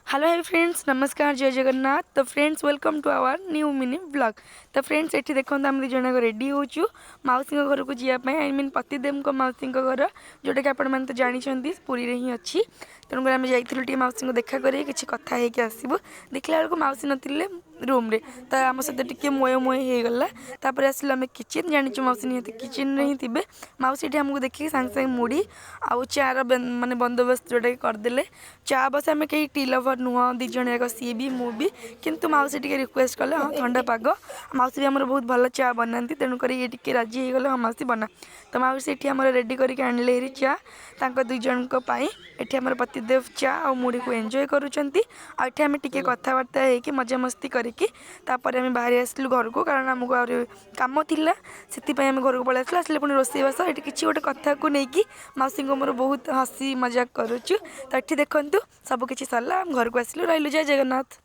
Hello hi friends, नमस्कार, जय जगन्नाथ। तो friends, welcome to our new mini blog. तो फ्रेंड्स, ये देखो आम दुज रेडी होचु मौसी घर को जावाई, आई मीन पतिदेव मौसी घर, जोटा कि आपण तो जानते पुरी रे ही अच्छी। तेणुकर आम जाइलु मौसी को देखा कर कि कथा होगी आसबू। देखला बेलू मौसी नथिले रूम रे, तो आम सहित टी मोय मोय होगला। तापर आसलु आम किचेन, जानी मौसी निहत किचेन ही थे। मौसी ये आमको देखिए सांगे सांगे मुड़ी आउ चार माने बंदोबस्त जोटा कि करदे। चा बस आम कहीं टी लवर नुह, दिज जाक सी भी मुझे, किंतु मौसी टी रिक्वेस्ट कले हाँ ठंडा पाग, मौसी भी आम बहुत भल चा बनाती, तेणुक ये टी राजी होगले हाँ मौसी बना। तो मौसी ये आम रेडी करके आणले चा दुई जन ये आम पतिदेव चा और मुढ़ी को एंजॉय करुँच। आम टे कथबार्ता हो मजामस्ती करके आम बाहरी आसलु घर को, कारण आमको आ कम थिला से घर को पलि आसलु। आसले पुणी रोषेईबास ये किसी गोटे कथा को लेकिन मौसी को मोर बहुत हसी मजाक करुचु। तो ये देखु सबकिछि सरला, घर को आसलु, रही। जय जगन्नाथ।